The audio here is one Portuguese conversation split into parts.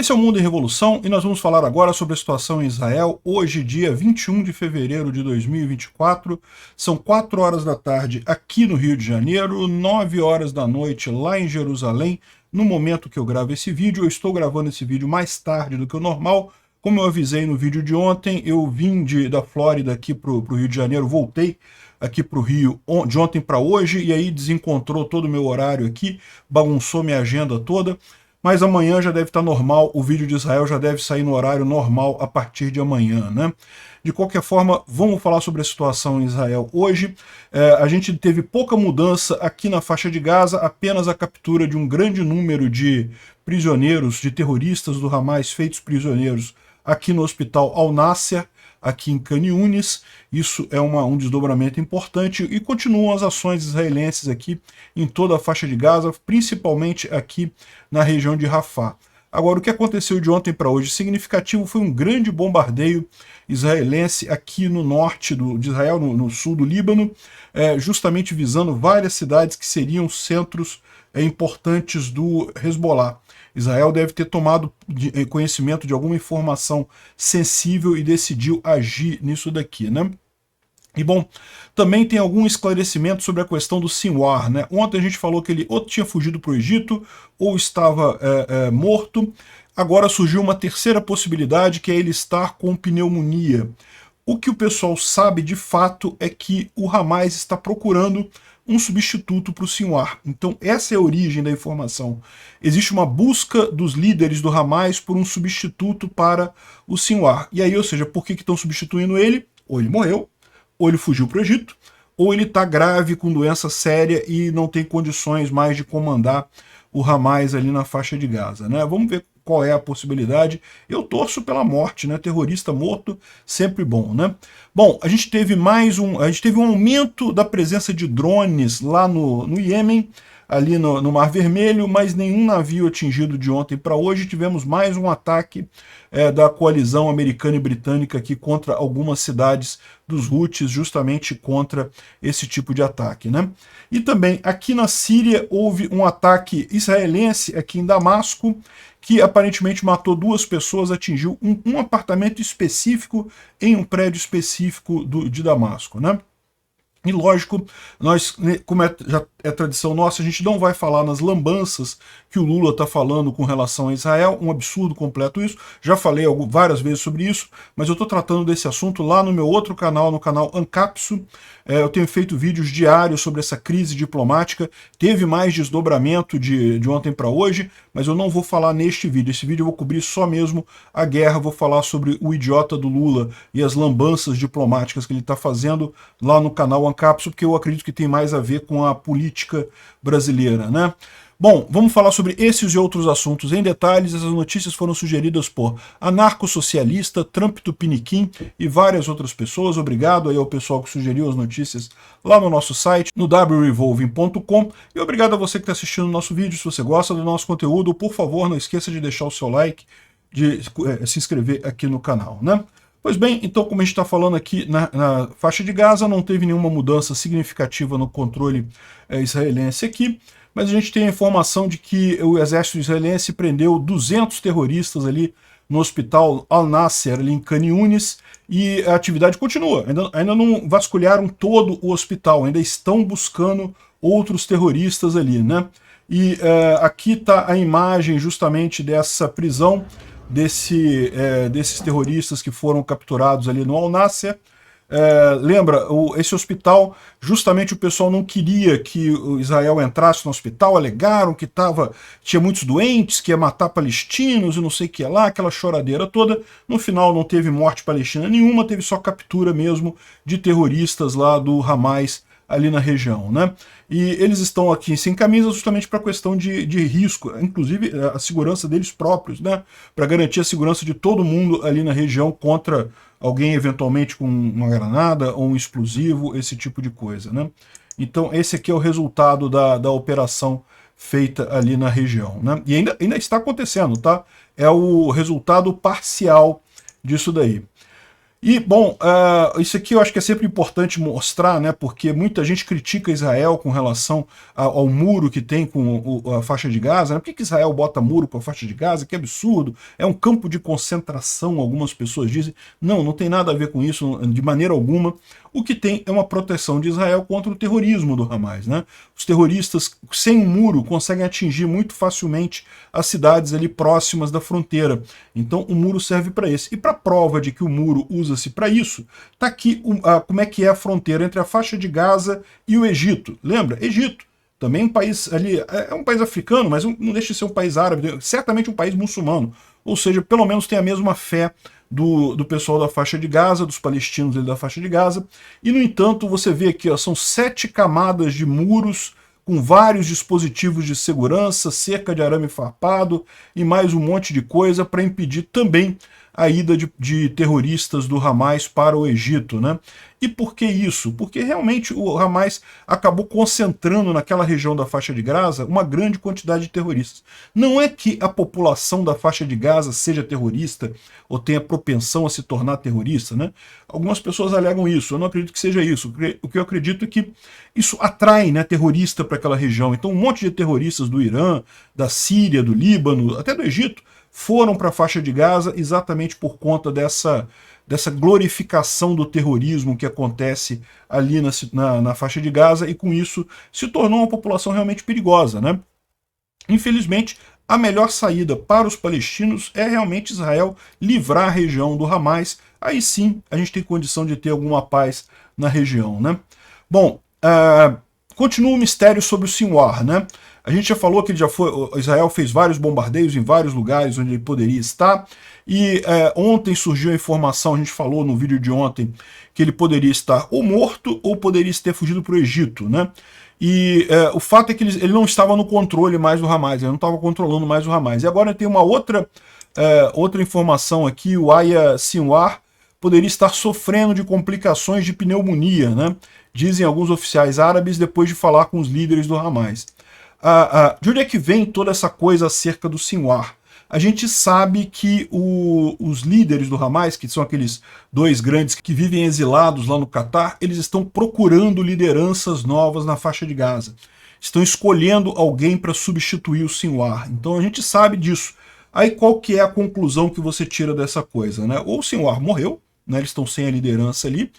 Esse é o Mundo em Revolução e nós vamos falar agora sobre a situação em Israel, hoje, dia 21 de fevereiro de 2024. São 4 horas da tarde aqui no Rio de Janeiro, 9 horas da noite lá em Jerusalém. No momento que eu gravo esse vídeo, eu estou gravando esse vídeo mais tarde do que o normal. Como eu avisei no vídeo de ontem, eu vim da Flórida aqui para o Rio de Janeiro, voltei aqui para o Rio de ontem para hoje, e aí desencontrou todo o meu horário aqui, bagunçou minha agenda toda. Mas amanhã já deve estar normal, o vídeo de Israel já deve sair no horário normal a partir de amanhã, né? De qualquer forma, vamos falar sobre a situação em Israel hoje. A gente teve pouca mudança aqui na faixa de Gaza, apenas a captura de um grande número de prisioneiros, de terroristas do Hamas feitos prisioneiros aqui no hospital Al-Nasser, aqui em Khan Yunis. Isso é um desdobramento importante, e continuam as ações israelenses aqui em toda a faixa de Gaza, principalmente aqui na região de Rafah. Agora, o que aconteceu de ontem para hoje significativo foi um grande bombardeio israelense aqui no norte de Israel, no sul do Líbano, justamente visando várias cidades que seriam centros importantes do Hezbollah. Israel deve ter tomado conhecimento de alguma informação sensível e decidiu agir nisso daqui, né? E bom, também tem algum esclarecimento sobre a questão do Sinwar, né? Ontem a gente falou que ele ou tinha fugido para o Egito ou estava morto. Agora surgiu uma terceira possibilidade, que é ele estar com pneumonia. O que o pessoal sabe de fato é que o Hamas está procurando um substituto para o Sinwar. Então essa é a origem da informação. Existe uma busca dos líderes do Hamas por um substituto para o Sinwar. E aí, ou seja, por que estão substituindo ele? Ou ele morreu, ou ele fugiu para o Egito, ou ele está grave com doença séria e não tem condições mais de comandar o Hamas ali na faixa de Gaza, né? Vamos ver qual é a possibilidade. Eu torço pela morte, né? Terrorista morto, sempre bom, né? Bom, a gente teve um aumento da presença de drones lá no Iêmen, ali no Mar Vermelho, mas nenhum navio atingido de ontem para hoje. Tivemos mais um ataque da coalizão americana e britânica aqui contra algumas cidades dos Houthis, justamente contra esse tipo de ataque, né? E também aqui na Síria houve um ataque israelense aqui em Damasco, que aparentemente matou 2 pessoas, atingiu um apartamento específico em um prédio específico de Damasco, né? E lógico, nós, como já é tradição nossa, a gente não vai falar nas lambanças que o Lula está falando com relação a Israel, um absurdo completo isso. Já falei várias vezes sobre isso, mas eu estou tratando desse assunto lá no meu outro canal, no canal Ancapso. Eu tenho feito vídeos diários sobre essa crise diplomática. Teve mais desdobramento de ontem para hoje, mas eu não vou falar neste vídeo. Esse vídeo eu vou cobrir só mesmo a guerra, vou falar sobre o idiota do Lula e as lambanças diplomáticas que ele está fazendo lá no canal Ancapso, porque eu acredito que tem mais a ver com a política brasileira, né? Bom, vamos falar sobre esses e outros assuntos em detalhes. Essas notícias foram sugeridas por Anarcossocialista, Trump Tupiniquim e várias outras pessoas. Obrigado aí ao pessoal que sugeriu as notícias lá no nosso site, no wrevolving.com. E obrigado a você que está assistindo o nosso vídeo. Se você gosta do nosso conteúdo, por favor, não esqueça de deixar o seu like, de se inscrever aqui no canal, né? Pois bem, então, como a gente está falando aqui na faixa de Gaza, não teve nenhuma mudança significativa no controle israelense aqui, mas a gente tem a informação de que o exército israelense prendeu 200 terroristas ali no hospital Al-Nasser, ali em Khan Yunis, e a atividade continua. Ainda não vasculharam todo o hospital, ainda estão buscando outros terroristas ali, né? E aqui está a imagem justamente dessa prisão, desses terroristas que foram capturados ali no Al-Nasser. Lembra, esse hospital, justamente o pessoal não queria que o Israel entrasse no hospital, alegaram que tinha muitos doentes, que ia matar palestinos e não sei o que lá, aquela choradeira toda. No final não teve morte palestina nenhuma, teve só captura mesmo de terroristas lá do Hamas ali na região, né? E eles estão aqui sem camisa justamente para questão de risco, inclusive a segurança deles próprios, né? Para garantir a segurança de todo mundo ali na região contra alguém eventualmente com uma granada ou um explosivo, esse tipo de coisa, né? Então esse aqui é o resultado da operação feita ali na região, né? E ainda está acontecendo, tá? É o resultado parcial disso daí. E, bom, isso aqui eu acho que é sempre importante mostrar, né, porque muita gente critica Israel com relação ao muro que tem com a faixa de Gaza. Né? Por que Israel bota muro com a faixa de Gaza? Que absurdo! É um campo de concentração, algumas pessoas dizem. Não, não tem nada a ver com isso, de maneira alguma. O que tem é uma proteção de Israel contra o terrorismo do Hamas. Né? Os terroristas, sem um muro, conseguem atingir muito facilmente as cidades ali próximas da fronteira. Então o muro serve para isso. E para prova de que o muro usa-se para isso, está aqui como é que é a fronteira entre a faixa de Gaza e o Egito. Lembra? Egito. Também um país ali, é um país africano, mas não deixa de ser um país árabe, certamente um país muçulmano. Ou seja, pelo menos tem a mesma fé do pessoal da faixa de Gaza, dos palestinos da faixa de Gaza. E, no entanto, você vê aqui, ó, são 7 camadas de muros com vários dispositivos de segurança, cerca de arame farpado e mais um monte de coisa para impedir também a ida de terroristas do Hamas para o Egito. Né? E por que isso? Porque realmente o Hamas acabou concentrando naquela região da faixa de Gaza uma grande quantidade de terroristas. Não é que a população da faixa de Gaza seja terrorista ou tenha propensão a se tornar terrorista. Né? Algumas pessoas alegam isso, eu não acredito que seja isso. O que eu acredito é que isso atrai, né, terrorista para aquela região. Então um monte de terroristas do Irã, da Síria, do Líbano, até do Egito, foram para a faixa de Gaza exatamente por conta dessa glorificação do terrorismo que acontece ali na faixa de Gaza, e com isso se tornou uma população realmente perigosa. Né? Infelizmente, a melhor saída para os palestinos é realmente Israel livrar a região do Hamas. Aí sim a gente tem condição de ter alguma paz na região. Né? Bom, continua o mistério sobre o Sinwar. Né? A gente já falou que Israel fez vários bombardeios em vários lugares onde ele poderia estar, e ontem surgiu a informação, a gente falou no vídeo de ontem, que ele poderia estar ou morto ou poderia ter fugido para o Egito. Né? E o fato é que ele não estava no controle mais do Hamas, ele não estava controlando mais o Hamas. E agora tem uma outra informação aqui, o Yahya Sinwar poderia estar sofrendo de complicações de pneumonia, né? Dizem alguns oficiais árabes depois de falar com os líderes do Hamas. De onde é que vem toda essa coisa acerca do Sinwar? A gente sabe que os líderes do Hamas, que são aqueles dois grandes que vivem exilados lá no Catar, eles estão procurando lideranças novas na faixa de Gaza. Estão escolhendo alguém para substituir o Sinwar. Então a gente sabe disso. Aí qual que é a conclusão que você tira dessa coisa? Né? Ou o Sinwar morreu, né, eles estão sem a liderança ali.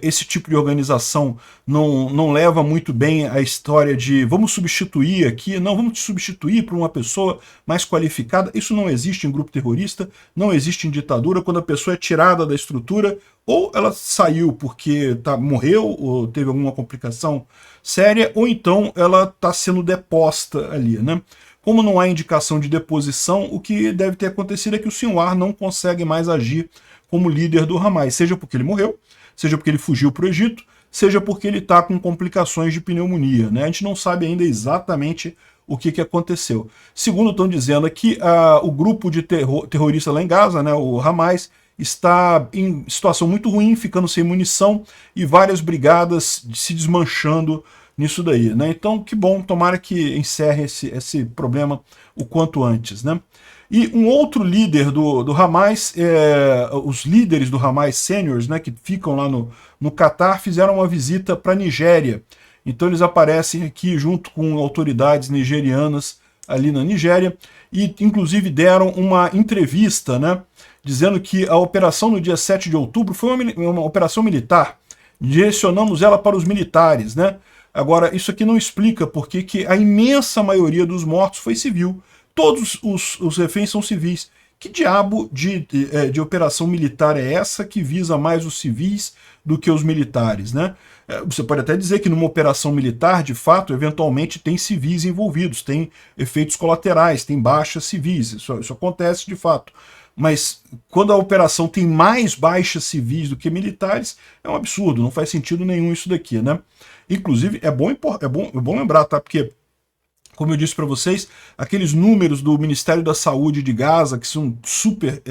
Esse tipo de organização não leva muito bem a história de vamos substituir aqui, não, vamos te substituir por uma pessoa mais qualificada. Isso não existe em grupo terrorista, não existe em ditadura. Quando a pessoa é tirada da estrutura, ou ela saiu porque morreu, ou teve alguma complicação séria, ou então ela está sendo deposta ali. Né? Como não há indicação de deposição, o que deve ter acontecido é que o Sinwar não consegue mais agir como líder do Hamas, seja porque ele morreu, seja porque ele fugiu para o Egito, seja porque ele está com complicações de pneumonia. Né? A gente não sabe ainda exatamente o que aconteceu. Segundo estão dizendo aqui, o grupo de terrorista lá em Gaza, né, o Hamas, está em situação muito ruim, ficando sem munição e várias brigadas se desmanchando nisso daí. Né? Então, que bom, tomara que encerre esse problema o quanto antes. Né? E um outro líder do Hamas, os líderes do Hamas seniors, né, que ficam lá no Catar, fizeram uma visita para a Nigéria. Então eles aparecem aqui junto com autoridades nigerianas ali na Nigéria e inclusive deram uma entrevista, né, dizendo que a operação no dia 7 de outubro foi uma operação militar. Direcionamos ela para os militares. Né? Agora, isso aqui não explica porque que a imensa maioria dos mortos foi civil. Todos os reféns são civis. Que diabo de operação militar é essa que visa mais os civis do que os militares? Né? Você pode até dizer que numa operação militar, de fato, eventualmente tem civis envolvidos, tem efeitos colaterais, tem baixas civis, isso acontece de fato. Mas quando a operação tem mais baixas civis do que militares, é um absurdo, não faz sentido nenhum isso daqui. Né? Inclusive, é bom lembrar, tá? Porque, como eu disse para vocês, aqueles números do Ministério da Saúde de Gaza, que são super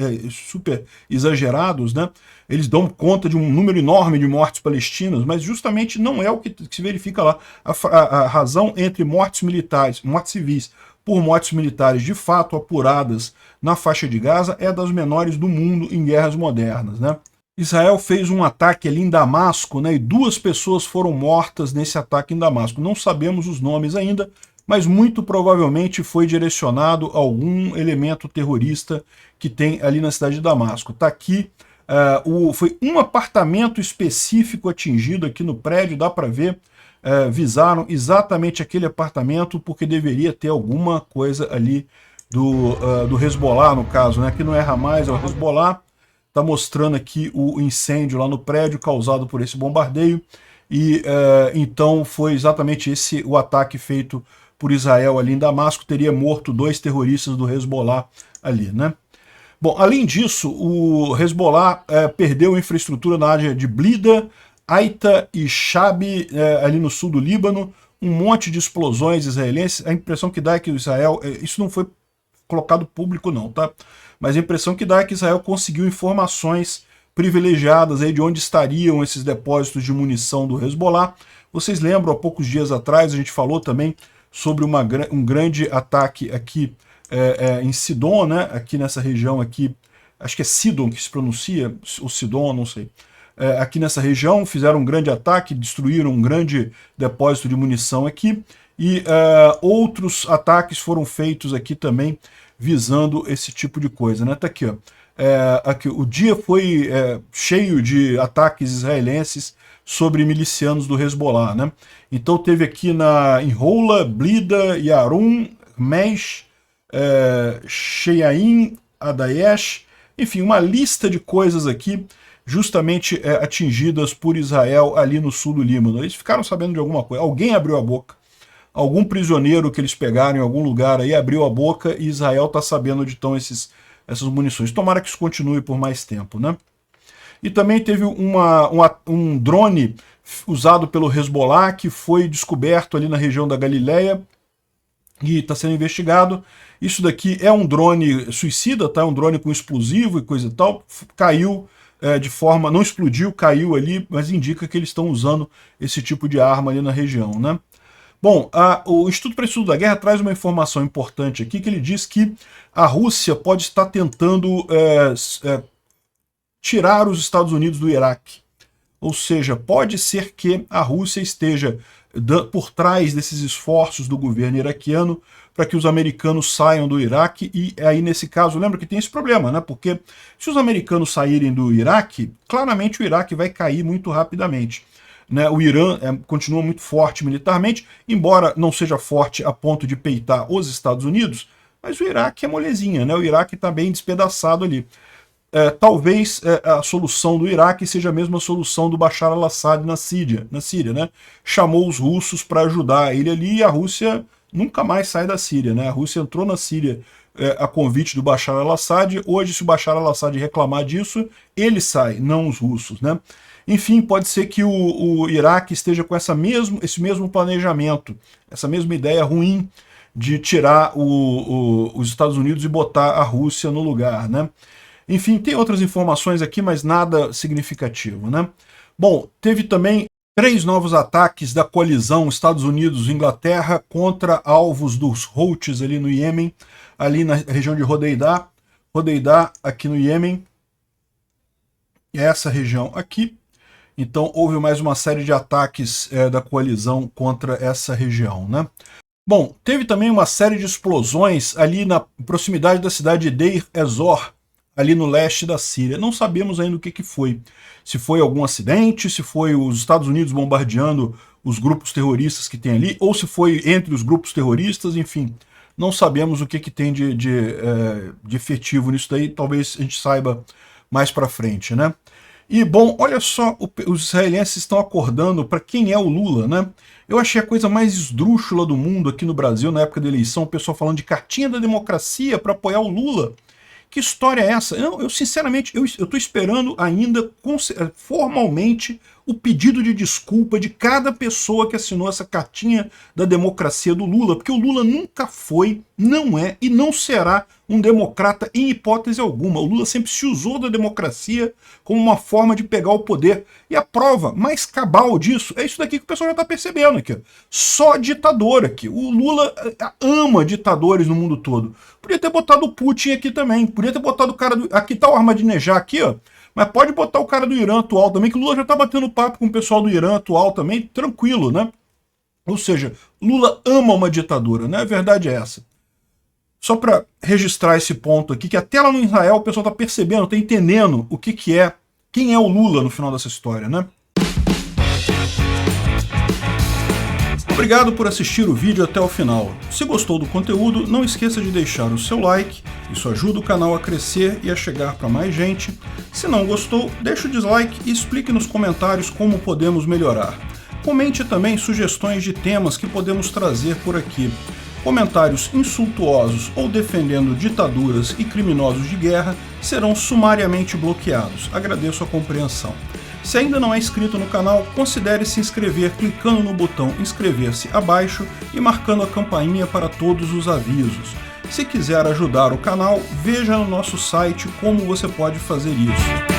exagerados, né? Eles dão conta de um número enorme de mortes palestinas, mas justamente não é o que se verifica lá. A razão entre mortes militares, mortes civis, por mortes militares de fato apuradas na faixa de Gaza é das menores do mundo em guerras modernas. Né? Israel fez um ataque ali em Damasco, né, e 2 pessoas foram mortas nesse ataque em Damasco. Não sabemos os nomes ainda, mas muito provavelmente foi direcionado a algum elemento terrorista que tem ali na cidade de Damasco. Está aqui, foi um apartamento específico atingido aqui no prédio, dá para ver, visaram exatamente aquele apartamento porque deveria ter alguma coisa ali do Hezbollah, no caso, né? Aqui não é Hamas, é o Hezbollah. Está mostrando aqui o incêndio lá no prédio causado por esse bombardeio. E então foi exatamente esse o ataque feito por Israel ali em Damasco, teria morto 2 terroristas do Hezbollah ali, né? Bom, além disso, o Hezbollah perdeu infraestrutura na área de Blida, Aita e Shabi, ali no sul do Líbano, um monte de explosões israelenses. A impressão que dá é que o Israel, isso não foi colocado público não, tá? Mas a impressão que dá é que Israel conseguiu informações privilegiadas aí de onde estariam esses depósitos de munição do Hezbollah. Vocês lembram, há poucos dias atrás, a gente falou também sobre um grande ataque aqui em Sidon, né? Aqui nessa região aqui, acho que é Sidon que se pronuncia, ou Sidon, não sei. Aqui nessa região, fizeram um grande ataque, destruíram um grande depósito de munição aqui, e outros ataques foram feitos aqui também, visando esse tipo de coisa, né? Tá aqui, ó. Aqui, o dia foi cheio de ataques israelenses sobre milicianos do Hezbollah, né? Então teve aqui em Roula, Blida, Yarun, Mesh, Sheyaim, Adaesh, enfim, uma lista de coisas aqui justamente atingidas por Israel ali no sul do Líbano. Eles ficaram sabendo de alguma coisa, alguém abriu a boca, algum prisioneiro que eles pegaram em algum lugar aí abriu a boca e Israel está sabendo onde estão essas munições. Tomara que isso continue por mais tempo, né? E também teve um drone usado pelo Hezbollah que foi descoberto ali na região da Galileia e está sendo investigado. Isso daqui é um drone suicida, tá? É um drone com explosivo e coisa e tal. Caiu de forma, não explodiu, caiu ali, mas indica que eles estão usando esse tipo de arma ali na região, né? Bom, o Instituto para o Estudo da Guerra traz uma informação importante aqui, que ele diz que a Rússia pode estar tentando tirar os Estados Unidos do Iraque. Ou seja, pode ser que a Rússia esteja por trás desses esforços do governo iraquiano para que os americanos saiam do Iraque, e aí nesse caso, lembra que tem esse problema, né? Porque se os americanos saírem do Iraque, claramente o Iraque vai cair muito rapidamente. Né? O Irã continua muito forte militarmente, embora não seja forte a ponto de peitar os Estados Unidos, mas o Iraque é molezinha, né? O Iraque está bem despedaçado ali. Talvez a solução do Iraque seja a mesma solução do Bashar al-Assad na Síria, né? Chamou os russos para ajudar ele ali, e a Rússia nunca mais sai da Síria, né? A Rússia entrou na Síria a convite do Bashar al-Assad. Hoje, se o Bashar al-Assad reclamar disso, ele sai, não os russos, né? Enfim, pode ser que o Iraque esteja com esse mesmo planejamento, essa mesma ideia ruim de tirar os Estados Unidos e botar a Rússia no lugar, né? Enfim, tem outras informações aqui, mas nada significativo, né? Bom, teve também 3 novos ataques da coalizão Estados Unidos-Inglaterra contra alvos dos Houthis ali no Iêmen, ali na região de Hodeida, aqui no Iêmen, é essa região aqui. Então houve mais uma série de ataques da coalizão contra essa região, né? Bom, teve também uma série de explosões ali na proximidade da cidade de Deir ez-Zor, ali no leste da Síria. Não sabemos ainda o que foi. Se foi algum acidente, se foi os Estados Unidos bombardeando os grupos terroristas que tem ali, ou se foi entre os grupos terroristas, enfim. Não sabemos o que tem de efetivo nisso daí, talvez a gente saiba mais para frente, né? E, bom, olha só, os israelenses estão acordando para quem é o Lula, né? Eu achei a coisa mais esdrúxula do mundo aqui no Brasil, na época da eleição, o pessoal falando de cartinha da democracia para apoiar o Lula. Que história é essa? Eu sinceramente, eu estou esperando ainda formalmente o pedido de desculpa de cada pessoa que assinou essa cartinha da democracia do Lula, porque o Lula nunca foi, não é e não será um democrata em hipótese alguma. O Lula sempre se usou da democracia como uma forma de pegar o poder. E a prova mais cabal disso é isso daqui que o pessoal já está percebendo aqui. Só ditador aqui. O Lula ama ditadores no mundo todo. Podia ter botado o Putin aqui também. Podia ter botado o cara aqui tá o Ahmadinejad aqui, ó. Mas pode botar o cara do Irã atual também, que o Lula já tá batendo papo com o pessoal do Irã atual também, tranquilo, né? Ou seja, Lula ama uma ditadura, né? A verdade é essa. Só para registrar esse ponto aqui, que até lá no Israel o pessoal tá percebendo, tá entendendo o que é, quem é o Lula no final dessa história, né? Obrigado por assistir o vídeo até o final. Se gostou do conteúdo, não esqueça de deixar o seu like, isso ajuda o canal a crescer e a chegar para mais gente. Se não gostou, deixe o dislike e explique nos comentários como podemos melhorar. Comente também sugestões de temas que podemos trazer por aqui. Comentários insultuosos ou defendendo ditaduras e criminosos de guerra serão sumariamente bloqueados. Agradeço a compreensão. Se ainda não é inscrito no canal, considere se inscrever clicando no botão inscrever-se abaixo e marcando a campainha para todos os avisos. Se quiser ajudar o canal, veja no nosso site como você pode fazer isso.